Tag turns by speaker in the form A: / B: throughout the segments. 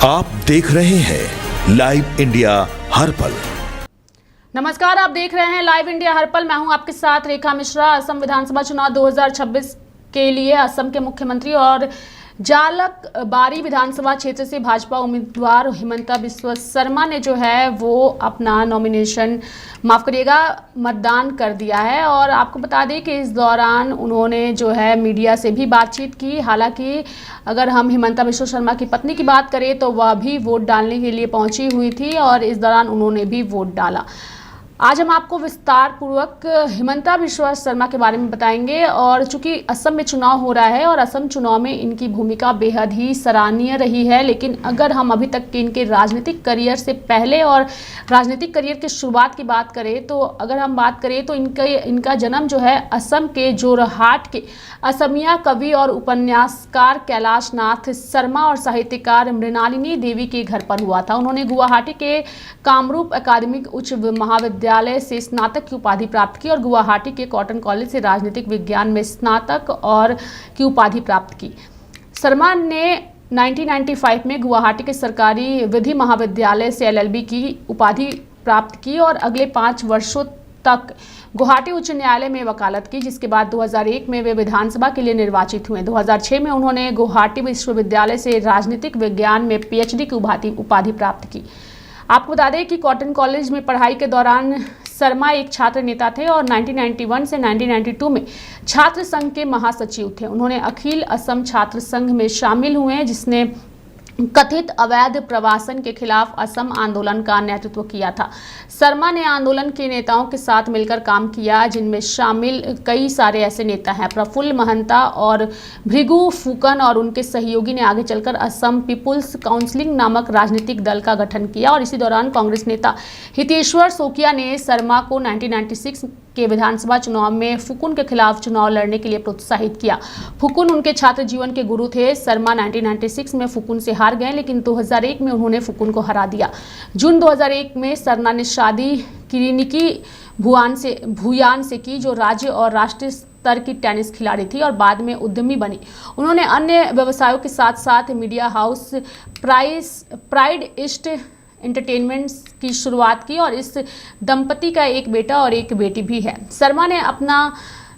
A: आप देख रहे हैं लाइव इंडिया हर पल।
B: नमस्कार, आप देख रहे हैं लाइव इंडिया हर पल। मैं हूं आपके साथ रेखा मिश्रा। असम विधानसभा चुनाव 2026 के लिए असम के मुख्यमंत्री और जालकबारी विधानसभा क्षेत्र से भाजपा उम्मीदवार हिमंता बिस्वा शर्मा ने जो है वो अपना नॉमिनेशन मतदान कर दिया है। और आपको बता दें कि इस दौरान उन्होंने जो है मीडिया से भी बातचीत की। हालांकि अगर हम हिमंता बिस्वा शर्मा की पत्नी की बात करें तो वह भी वोट डालने के लिए पहुंची हुई थी और इस दौरान उन्होंने भी वोट डाला। आज हम आपको विस्तार पूर्वक हिमंता बिस्वा शर्मा के बारे में बताएंगे। और चूंकि असम में चुनाव हो रहा है और असम चुनाव में इनकी भूमिका बेहद ही सराहनीय रही है, लेकिन अगर हम अभी तक के इनके राजनीतिक करियर से पहले और राजनीतिक करियर की शुरुआत की बात करें तो अगर हम बात करें तो इनका जन्म जो है असम के जोरहाट के असमिया कवि और उपन्यासकार कैलाश नाथ शर्मा और साहित्यकार मृणालिनी देवी के घर पर हुआ था। उन्होंने गुवाहाटी के कामरूप अकादमिक उच्च महाविद्यालय से स्नातक की उपाधि प्राप्त की और गुवाहाटी के कॉटन कॉलेज से राजनीतिक विज्ञान में स्नातक और की उपाधि प्राप्त की। शर्मा ने 1995 में गुवाहाटी के सरकारी विधि महाविद्यालय से LLB की उपाधि प्राप्त की और अगले 5 वर्षों तक गुवाहाटी उच्च न्यायालय में वकालत की, जिसके बाद 2001 में वे विधानसभा के लिए निर्वाचित हुए। 2006 में उन्होंने गुवाहाटी विश्वविद्यालय से राजनीतिक विज्ञान में PhD की उपाधि प्राप्त की। आपको बता दें कि कॉटन कॉलेज में पढ़ाई के दौरान शर्मा एक छात्र नेता थे और 1991 से 1992 में छात्र संघ के महासचिव थे। उन्होंने अखिल असम छात्र संघ में शामिल हुए, जिसने कथित अवैध प्रवासन के खिलाफ असम आंदोलन का नेतृत्व किया था। शर्मा ने आंदोलन के नेताओं के साथ मिलकर काम किया, जिनमें शामिल कई सारे ऐसे नेता हैं। प्रफुल्ल महंता और भृगु फुकन और उनके सहयोगी ने आगे चलकर असम पीपुल्स काउंसिल नामक राजनीतिक दल का गठन किया और इसी दौरान कांग्रेस नेता हितेश्वर शोकिया ने शर्मा को 1996 के विधानसभा चुनाव में फुकुन के खिलाफ चुनाव लड़ने के लिए प्रोत्साहित किया। फुकुन उनके छात्र जीवन के गुरु थे। शर्मा 1996 में फुकुन से हार गए, लेकिन 2001 में उन्होंने फुकुन को हरा दिया। जून 2001 में शर्मा ने शादी किरीनिकी भुयान से की, जो राज्य और राष्ट्रीय स्तर की टेनिस खिलाड़ी थी और बाद में उद्यमी बनी। उन्होंने अन्य व्यवसायों के साथ साथ media house pride east entertainment की शुरुआत की और इस दंपति का एक बेटा और एक बेटी भी है। शर्मा ने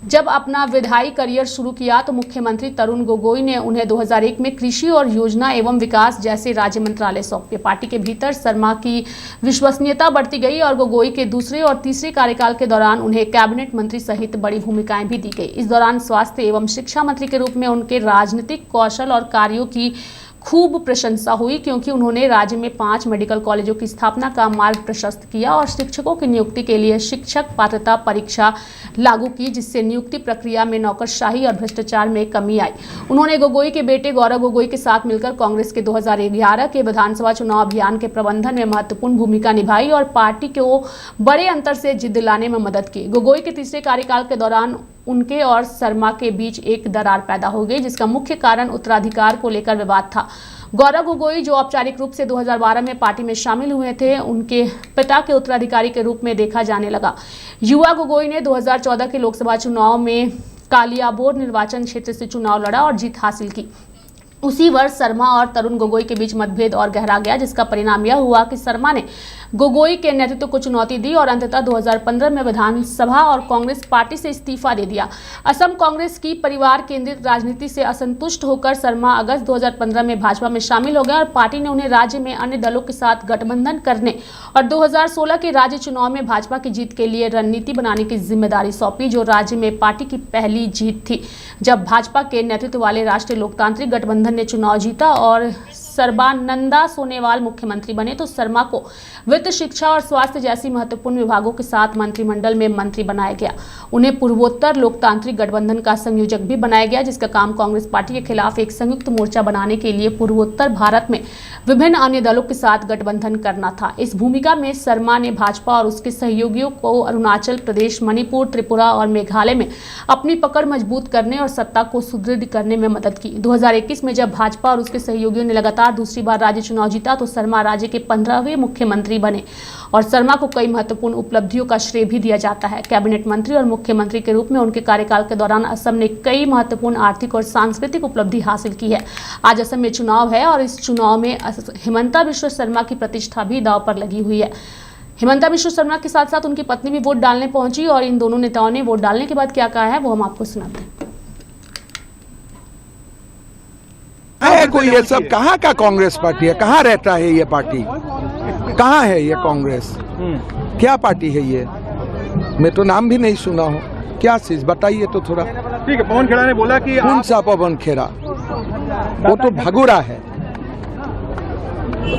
B: जब अपना विधायी करियर शुरू किया तो मुख्यमंत्री तरुण गोगोई ने उन्हें 2001 में कृषि और योजना एवं विकास जैसे राज्य मंत्रालय सौंपे। पार्टी के भीतर शर्मा की विश्वसनीयता बढ़ती गई और गोगोई के दूसरे और तीसरे कार्यकाल के दौरान उन्हें कैबिनेट मंत्री सहित बड़ी भूमिकाएं भी दी गई। इस दौरान स्वास्थ्य एवं शिक्षा मंत्री के रूप में उनके राजनीतिक कौशल और कार्यों की खूब प्रशंसा हुई, क्योंकि उन्होंने राज्य में 5 मेडिकल कॉलेजों की स्थापना का मार्ग प्रशस्त किया और शिक्षकों की नियुक्ति के लिए शिक्षक पात्रता परीक्षा लागू की, जिससे नियुक्ति प्रक्रिया में नौकरशाही और भ्रष्टाचार में कमी आई। उन्होंने गोगोई के बेटे गौरव गोगोई के साथ मिलकर कांग्रेस के 2011 के विधानसभा चुनाव अभियान के प्रबंधन में महत्वपूर्ण भूमिका निभाई और पार्टी को बड़े अंतर से जीत दिलाने में मदद की। गोगोई के तीसरे कार्यकाल के दौरान उनके और शर्मा के बीच एक दरार पैदा हो गई, जिसका मुख्य कारण उत्तराधिकार को लेकर विवाद था। गौरव गोगोई, जो औपचारिक रूप से 2012 में पार्टी में शामिल हुए थे, उनके पिता के उत्तराधिकारी के रूप में देखा जाने लगा। युवा गोगोई ने 2014 के लोकसभा चुनाव में कालियाबोर निर्वाचन क्षेत्र से चुनाव लड़ा और जीत हासिल की। उसी वर्ष शर्मा और तरुण गोगोई के बीच मतभेद और गहरा गया, जिसका परिणाम यह हुआ कि शर्मा ने गोगोई के नेतृत्व को चुनौती दी और अंततः 2015 में विधानसभा और कांग्रेस पार्टी से इस्तीफा दे दिया। असम कांग्रेस की परिवार केंद्रित राजनीति से असंतुष्ट होकर शर्मा अगस्त 2015 में भाजपा में शामिल हो गए और पार्टी ने उन्हें राज्य में अन्य दलों के साथ गठबंधन करने और 2016 के राज्य चुनाव में भाजपा की जीत के लिए रणनीति बनाने की जिम्मेदारी सौंपी, जो राज्य में पार्टी की पहली जीत थी जब भाजपा के नेतृत्व वाले राष्ट्रीय लोकतांत्रिक गठबंधन ने चुनाव जीता और सर्बानंदा सोनोवाल मुख्यमंत्री बने, तो शर्मा को वित्त, शिक्षा और स्वास्थ्य जैसी महत्वपूर्ण विभागों के साथ मंत्रिमंडल में मंत्री बनाया गया। उन्हें पूर्वोत्तर लोकतांत्रिक गठबंधन का संयोजक भी बनाया गया, जिसका काम कांग्रेस पार्टी के खिलाफ एक संयुक्त मोर्चा बनाने के लिए पूर्वोत्तर भारत में विभिन्न अन्य दलों के साथ गठबंधन करना था। इस भूमिका में शर्मा ने भाजपा और उसके सहयोगियों को अरुणाचल प्रदेश, मणिपुर, त्रिपुरा और मेघालय में अपनी पकड़ मजबूत करने और सत्ता को सुदृढ़ करने में मदद की। 2021 में जब भाजपा और उसके सहयोगियों ने लगातार लगातार दूसरी बार राज्य चुनाव जीता तो शर्मा राज्य के 15वें मुख्यमंत्री बने और शर्मा को कई महत्वपूर्ण उपलब्धियों का श्रेय भी दिया जाता है। कैबिनेट मंत्री और मुख्यमंत्री के रूप में उनके कार्यकाल के दौरान असम ने कई महत्वपूर्ण आर्थिक और सांस्कृतिक उपलब्धि हासिल की है। आज असम में चुनाव है और इस चुनाव में हिमंता बिश्व शर्मा की प्रतिष्ठा भी दांव पर लगी हुई है। हिमंता बिश्व शर्मा के साथ साथ उनकी पत्नी भी वोट डालने पहुंची और इन दोनों नेताओं ने वोट डालने के बाद क्या कहा है वो हम आपको सुनाते
C: हैं। कोई ये सब कहाँ का कांग्रेस पार्टी है? कहाँ रहता है ये पार्टी? कहाँ है ये कांग्रेस? क्या पार्टी है ये? मैं तो नाम भी नहीं सुना हूँ। क्या चीज बताइए तो थोड़ा।
D: ठीक है, पवन खेड़ा ने बोला कि
C: कौन सा पवन खेड़ा? वो तो भगोड़ा है।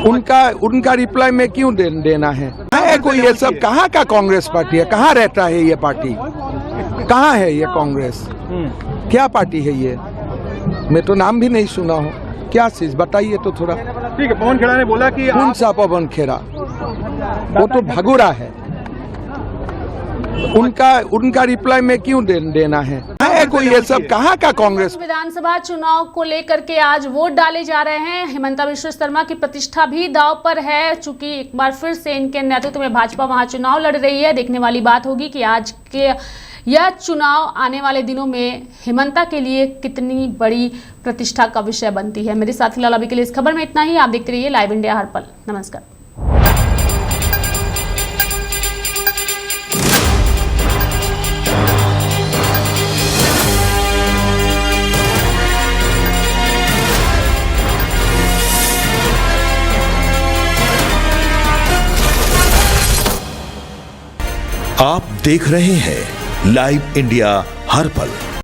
C: उनका रिप्लाई में क्यों देना है? कोई ये सब कहाँ का कांग्रेस पार्टी है? कहाँ रहता है ये पार्टी? कहाँ है ये कांग्रेस? क्या पार्टी है ये? मैं तो नाम भी नहीं सुना हूँ। क्या चीज बताइए तो थोड़ा।
D: ठीक है, पवन खेड़ा ने बोला कि
C: कौन सा पवन खेड़ा? वो तो भगोड़ा है। उनका रिप्लाई में क्यों देना है? कोई ये सब कहाँ का कांग्रेस?
B: विधानसभा चुनाव को लेकर के आज वोट डाले जा रहे हैं। हिमंता बिश्व शर्मा की प्रतिष्ठा भी दांव पर है, चूंकि एक बार फिर से इनके नेतृत्व में भाजपा वहां चुनाव लड़ रही है। देखने वाली बात होगी कि आज के यह चुनाव आने वाले दिनों में हिमंता के लिए कितनी बड़ी प्रतिष्ठा का विषय बनती है। मेरे साथी लाल अभी के लिए इस खबर में इतना ही। आप देखते रहिए लाइव इंडिया हर पल। नमस्कार।
A: आप देख रहे हैं लाइव इंडिया हर पल।